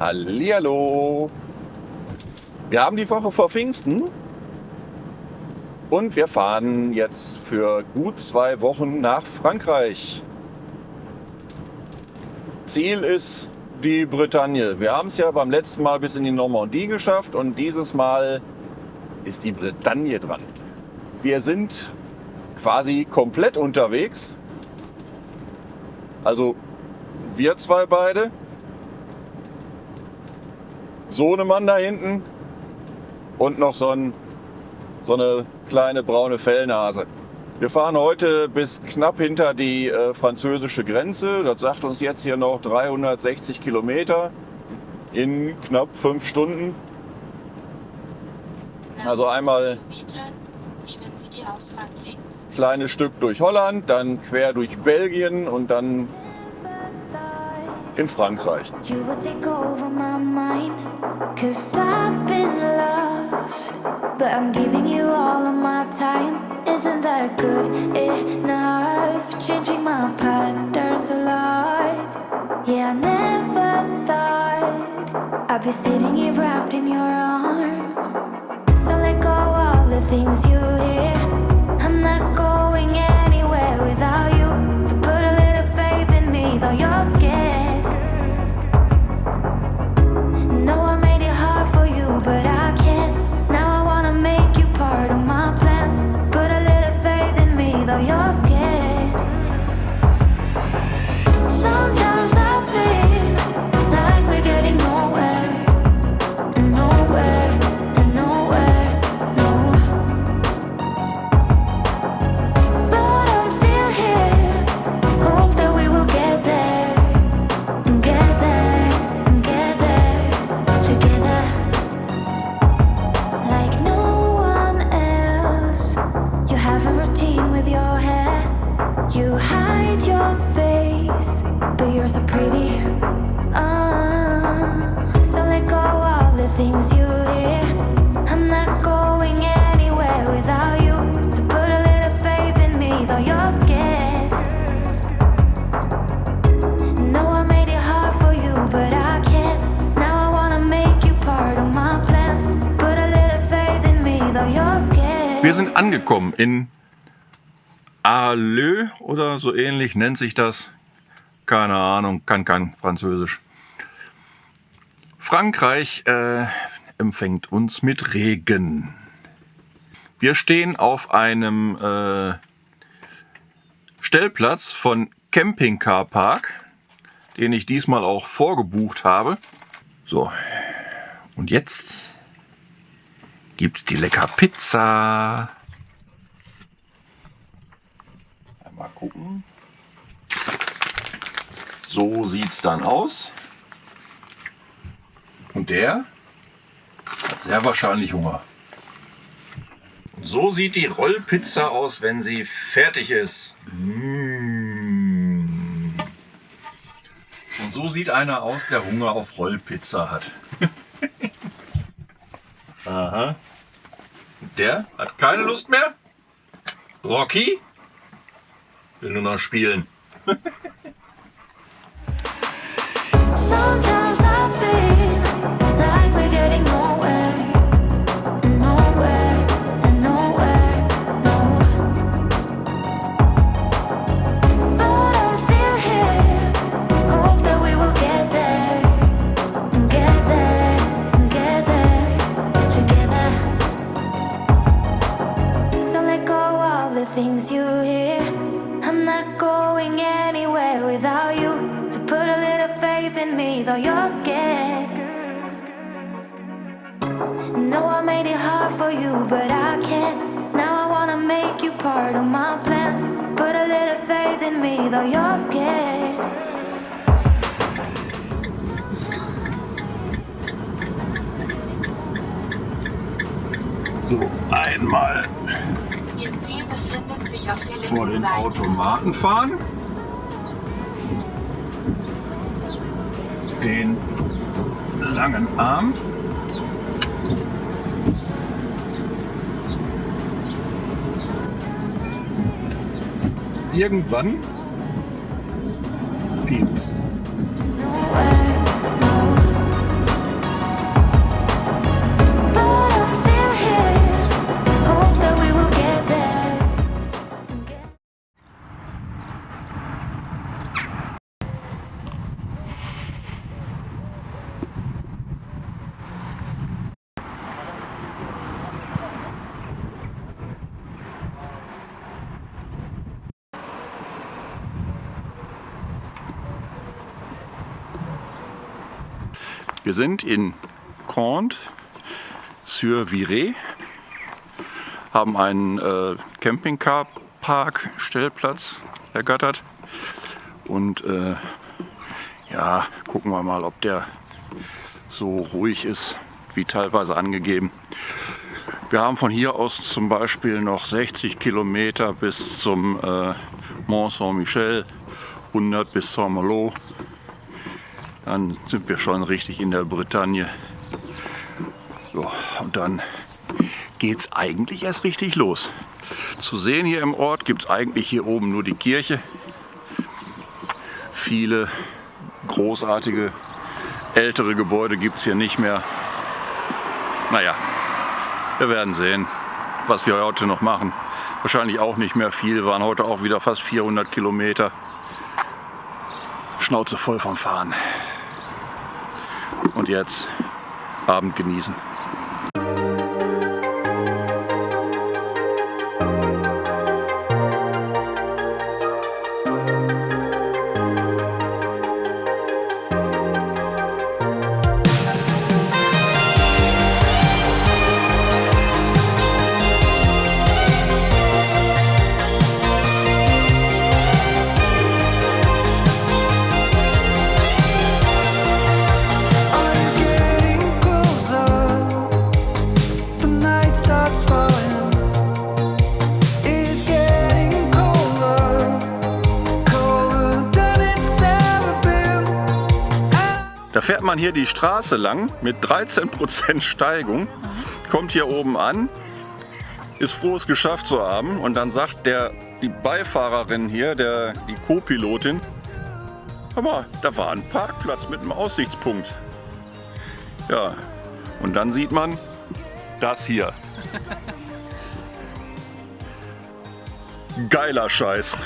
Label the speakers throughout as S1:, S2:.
S1: Hallihallo! Wir haben die Woche vor Pfingsten und wir fahren jetzt für gut 2 Wochen nach Frankreich. Ziel ist die Bretagne. Wir haben es ja beim letzten Mal bis in die Normandie geschafft und dieses Mal ist die Bretagne dran. Wir sind quasi komplett unterwegs. Also wir zwei beide. Sohnemann da hinten und noch so eine kleine braune Fellnase. Wir fahren heute bis knapp hinter die französische Grenze. Das sagt uns jetzt hier noch 360 Kilometer in knapp 5 Stunden. Also einmal
S2: nehmen Sie die Ausfahrt links.
S1: Kleines Stück durch Holland, dann quer durch Belgien und dann in Frankreich.
S3: You will take over my mind, 'cause I've been lost, but I'm giving you all of my time. Isn't that good enough? Changing my patterns a lot. Yeah, I never thought I'd be sitting here wrapped in your arms. So let go of the things you hear. I'm not going anywhere without you. So put a little faith in me, though you're scared. No, I made it hard for you, but I can't. Now I wanna make you part of my plans. Put a little faith in me, though you're scared. Sometimes I feel like we're getting nowhere, nowhere, nowhere, no. But I'm still here, hope that we will get there, get there, get there. Together, like no one else. You have a routine with your hair. You hide your face, but you're so pretty. So let go of the things you hear. I'm not going anywhere without you. So put a little faith in me, though you're scared. No, I made it hard for you, but I can't. Now I wanna make you part of my plans. Put a little faith in me, though you're scared.
S1: Wir sind angekommen in Arleux oder so ähnlich nennt sich das. Keine Ahnung, kann kein Französisch. Frankreich empfängt uns mit Regen. Wir stehen auf einem Stellplatz von Camping-Car Park, den ich diesmal auch vorgebucht habe. So, und jetzt gibt's die lecker Pizza. Mal gucken. So sieht's dann aus. Und der hat sehr wahrscheinlich Hunger. Und so sieht die Rollpizza aus, wenn sie fertig ist. Und so sieht einer aus, der Hunger auf Rollpizza hat. Aha. Der hat keine Lust mehr. Rocky will nur noch spielen.
S3: Sometimes I feel like we're getting nowhere, nowhere, nowhere, no. But I'm still here, hope that we will get there, get there, get there, together. So let go of the things you hear. I'm not going anywhere without you. So put a little faith in me, though you're scared. No, I made it hard for you, but I can't. Now I wanna make you part of my plans. Put a little faith in me, though you're scared.
S1: So, einmal
S2: Ihr Ziel befindet sich auf der
S1: vor
S2: linken
S1: den
S2: Seite.
S1: Automaten fahren. Den langen Arm. Irgendwann piepst.
S3: Nowhere, no.
S1: Wir sind in Comtes-sur-Viret, haben einen Campingcar-Park-Stellplatz ergattert und ja, gucken wir mal, ob der so ruhig ist, wie teilweise angegeben. Wir haben von hier aus zum Beispiel noch 60 Kilometer bis zum Mont Saint-Michel, 100 bis Saint-Malo. Dann sind wir schon richtig in der Bretagne. So, und dann geht es eigentlich erst richtig los. Zu sehen hier im Ort gibt es eigentlich hier oben nur die Kirche. Viele großartige ältere Gebäude gibt es hier nicht mehr. Naja, wir werden sehen, was wir heute noch machen. Wahrscheinlich auch nicht mehr viel, waren heute auch wieder fast 400 Kilometer. Schnauze voll vom Fahren. Und jetzt Abend genießen. Da fährt man hier die Straße lang mit 13% Steigung, kommt hier oben an, ist froh, es geschafft zu haben, und dann sagt die Beifahrerin hier, die Co-Pilotin, aber da war ein Parkplatz mit einem Aussichtspunkt. Ja, und dann sieht man das hier. Geiler Scheiß.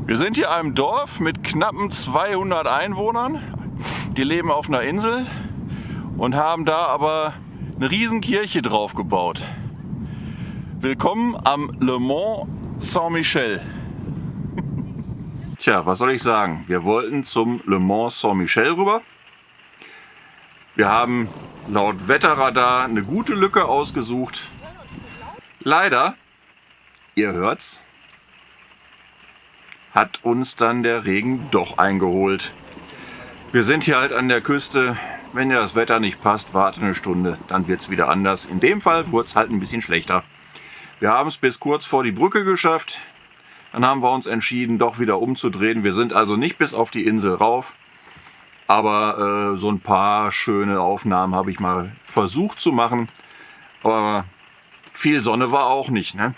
S1: Wir sind hier in einem Dorf mit knappen 200 Einwohnern. Die leben auf einer Insel und haben da aber eine riesen Kirche drauf gebaut. Willkommen am Le Mont Saint-Michel. Tja, was soll ich sagen? Wir wollten zum Le Mont Saint-Michel rüber. Wir haben laut Wetterradar eine gute Lücke ausgesucht. Leider, ihr hört's, hat uns dann der Regen doch eingeholt. Wir sind hier halt an der Küste. Wenn ja das Wetter nicht passt, warte eine Stunde, dann wird es wieder anders. In dem Fall wurde es halt ein bisschen schlechter. Wir haben es bis kurz vor die Brücke geschafft. Dann haben wir uns entschieden, doch wieder umzudrehen. Wir sind also nicht bis auf die Insel rauf. Aber so ein paar schöne Aufnahmen habe ich mal versucht zu machen. Aber viel Sonne war auch nicht, ne?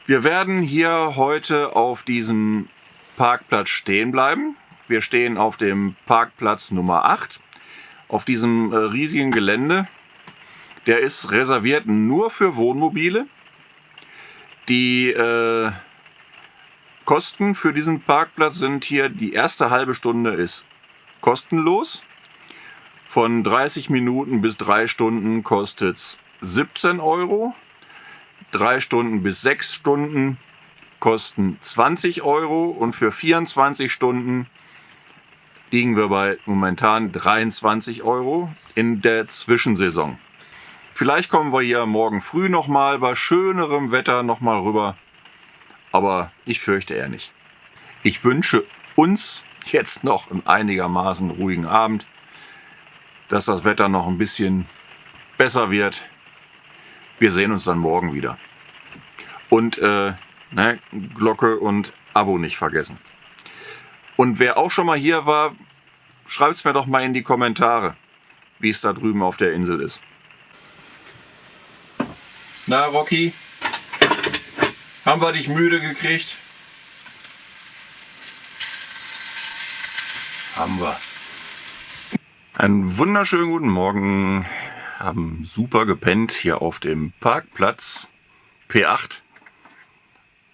S1: Wir werden hier heute auf diesem Parkplatz stehen bleiben. Wir stehen auf dem Parkplatz Nummer 8, auf diesem riesigen Gelände. Der ist reserviert nur für Wohnmobile. Die Kosten für diesen Parkplatz sind hier, die erste halbe Stunde ist kostenlos. Von 30 Minuten bis 3 Stunden kostet es 17 Euro. 3 Stunden bis 6 Stunden kosten 20 Euro und für 24 Stunden liegen wir bei momentan 23 Euro in der Zwischensaison. Vielleicht kommen wir hier morgen früh nochmal bei schönerem Wetter nochmal rüber, aber ich fürchte eher nicht. Ich wünsche uns jetzt noch einen einigermaßen ruhigen Abend, dass das Wetter noch ein bisschen besser wird. Wir sehen uns dann morgen wieder. Und Glocke und Abo nicht vergessen. Und wer auch schon mal hier war, schreibt es mir doch mal in die Kommentare. wie es da drüben auf der Insel ist. Na, Rocky? Haben wir dich müde gekriegt? Haben wir. Einen wunderschönen guten Morgen. Haben super gepennt hier auf dem Parkplatz P8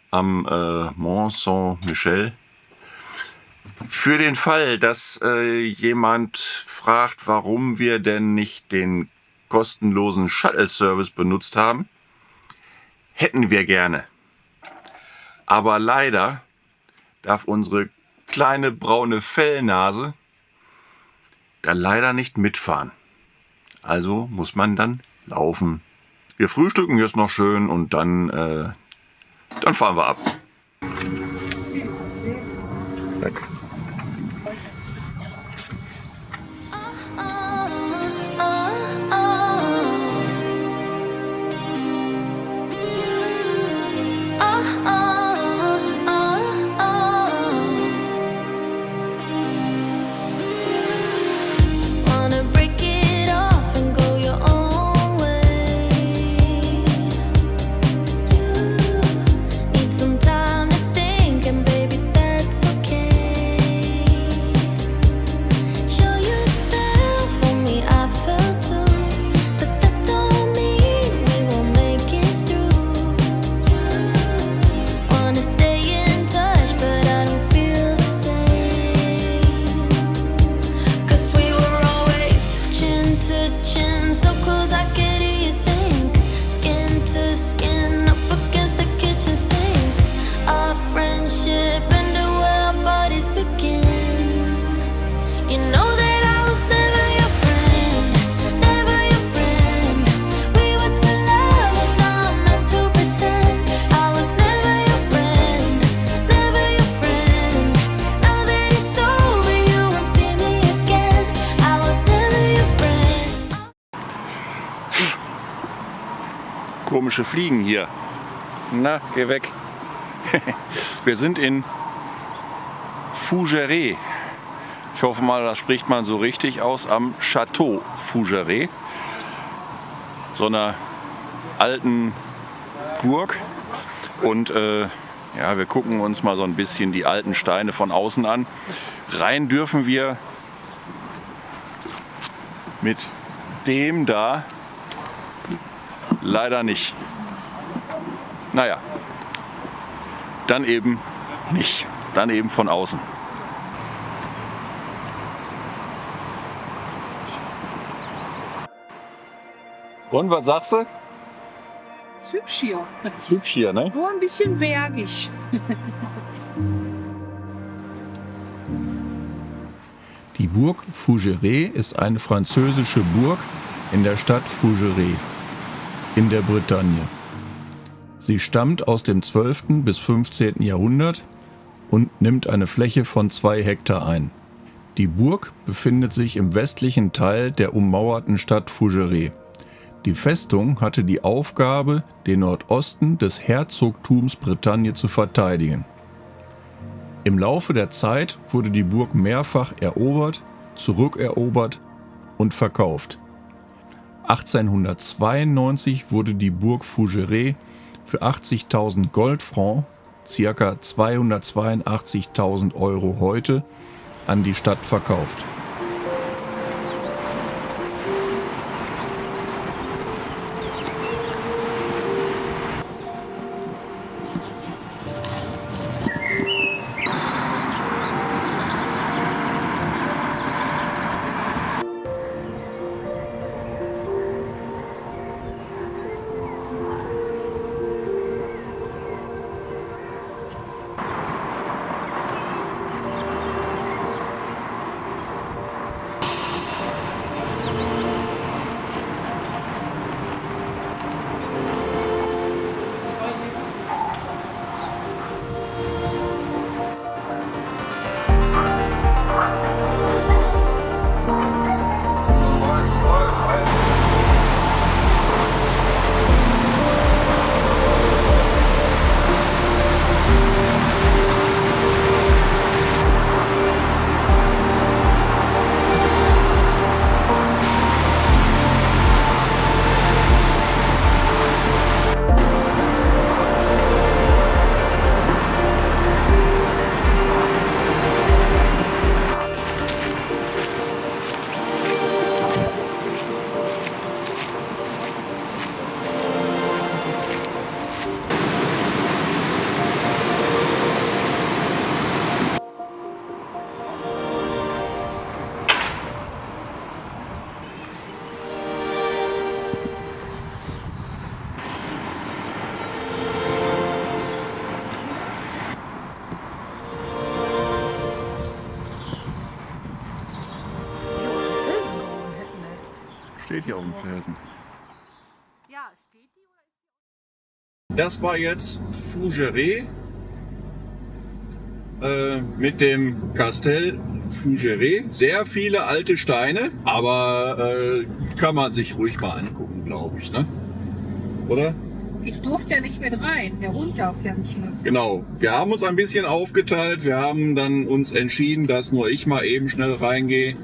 S1: am Mont Saint-Michel. Für den Fall, dass jemand fragt, warum wir denn nicht den kostenlosen Shuttle-Service benutzt haben, hätten wir gerne. Aber leider darf unsere kleine braune Fellnase da leider nicht mitfahren. Also muss man dann laufen. Wir frühstücken jetzt noch schön und dann fahren wir ab. Komische Fliegen hier. Na, geh weg. Wir sind in Fougeray. Ich hoffe mal, das spricht man so richtig aus, am Château Fougeray. So einer alten Burg. Und ja, wir gucken uns mal so ein bisschen die alten Steine von außen an. Rein dürfen wir mit dem da leider nicht. Naja, dann eben nicht. Dann eben von außen. Und was sagst du?
S4: Ist hübsch hier.
S1: Ist hübsch hier, ne?
S4: Nur ein bisschen bergig.
S5: Die Burg Fougeray ist eine französische Burg in der Stadt Fougeray in der Bretagne. Sie stammt aus dem 12. bis 15. Jahrhundert und nimmt eine Fläche von 2 Hektar ein. Die Burg befindet sich im westlichen Teil der ummauerten Stadt Fougeray. Die Festung hatte die Aufgabe, den Nordosten des Herzogtums Bretagne zu verteidigen. Im Laufe der Zeit wurde die Burg mehrfach erobert, zurückerobert und verkauft. 1892 wurde die Burg Fougeray für 80.000 Goldfrancs, ca. 282.000 Euro heute, an die Stadt verkauft. Steht hier auf dem Felsen.
S4: Ja, steht die oder?
S1: Das war jetzt Fougeray mit dem Castel Fougeray. Sehr viele alte Steine, aber kann man sich ruhig mal angucken, glaube ich, ne? Oder?
S4: Ich durfte ja nicht mit rein. Der Hund darf ja nicht mit.
S1: Genau. Wir haben uns ein bisschen aufgeteilt. Wir haben dann uns entschieden, dass nur ich mal eben schnell reingehe,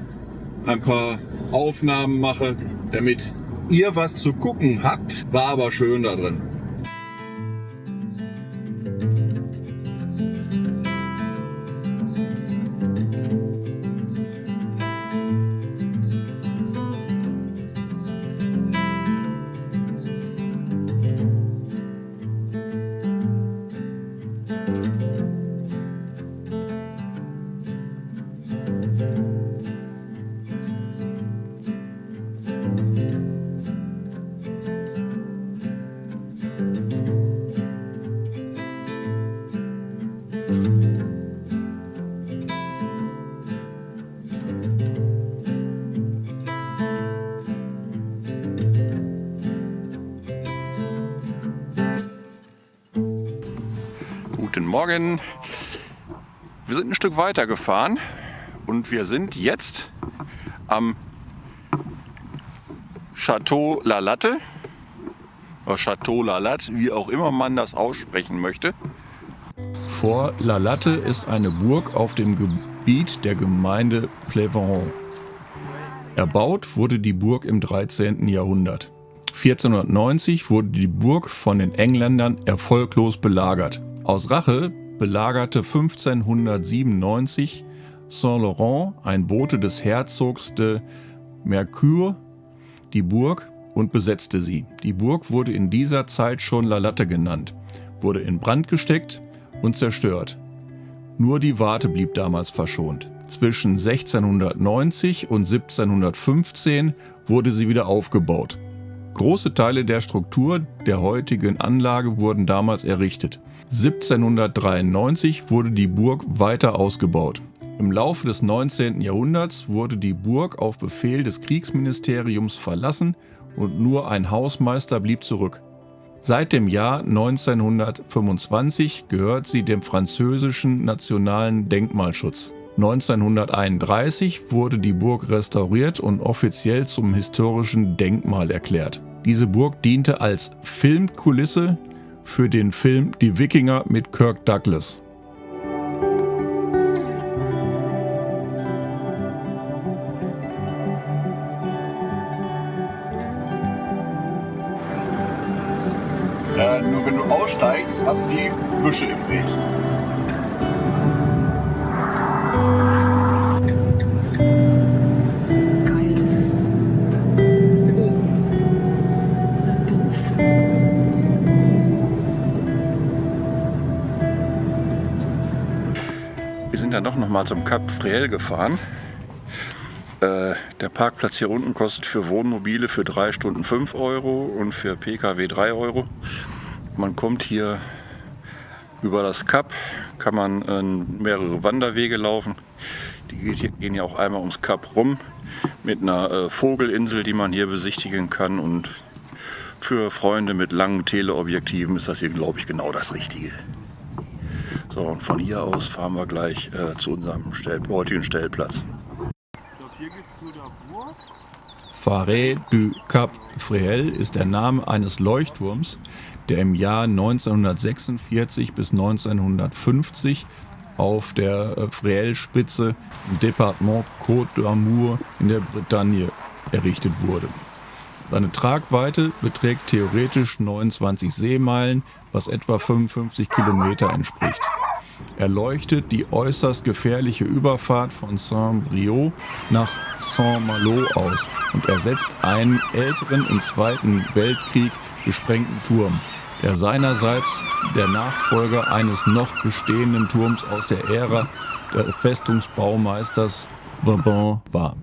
S1: ein paar Aufnahmen mache, damit ihr was zu gucken habt. War aber schön da drin.
S5: Guten Morgen. Wir sind ein Stück weiter gefahren und wir sind jetzt am Château La Latte oder Château La Latte, wie auch immer man das aussprechen möchte. Fort La Latte ist eine Burg auf dem Gebiet der Gemeinde Plévenson. Erbaut wurde die Burg im 13. Jahrhundert. 1490 wurde die Burg von den Engländern erfolglos belagert. Aus Rache belagerte 1597 Saint-Laurent, ein Bote des Herzogs de Mercure, die Burg und besetzte sie. Die Burg wurde in dieser Zeit schon La Latte genannt, wurde in Brand gesteckt und zerstört. Nur die Warte blieb damals verschont. Zwischen 1690 und 1715 wurde sie wieder aufgebaut. Große Teile der Struktur der heutigen Anlage wurden damals errichtet. 1793 wurde die Burg weiter ausgebaut. Im Laufe des 19. Jahrhunderts wurde die Burg auf Befehl des Kriegsministeriums verlassen und nur ein Hausmeister blieb zurück. Seit dem Jahr 1925 gehört sie dem französischen Nationalen Denkmalschutz. 1931 wurde die Burg restauriert und offiziell zum historischen Denkmal erklärt. Diese Burg diente als Filmkulisse für den Film Die Wikinger mit Kirk Douglas.
S1: Nur wenn du aussteigst, hast du die Büsche im Weg.
S5: Wir sind dann doch noch mal zum Cap Fréhel gefahren. Der Parkplatz hier unten kostet für Wohnmobile für 3 Stunden 5 Euro und für Pkw 3 Euro. Man kommt hier über das Kap, kann man mehrere Wanderwege laufen. Die gehen ja auch einmal ums Kap rum mit einer Vogelinsel, die man hier besichtigen kann. Und für Freunde mit langen Teleobjektiven ist das hier, glaube ich, genau das Richtige. So, und von hier aus fahren wir gleich zu unserem heutigen Stellplatz. Phare du Cap Fréhel ist der Name eines Leuchtturms, der im Jahr 1946 bis 1950 auf der Fréhel-Spitze im Departement Côte d'Amour in der Bretagne errichtet wurde. Seine Tragweite beträgt theoretisch 29 Seemeilen, was etwa 55 Kilometer entspricht. Er leuchtet die äußerst gefährliche Überfahrt von Saint-Brieuc nach Saint-Malo aus und ersetzt einen älteren im Zweiten Weltkrieg gesprengten Turm, der seinerseits der Nachfolger eines noch bestehenden Turms aus der Ära des Festungsbaumeisters Vauban war.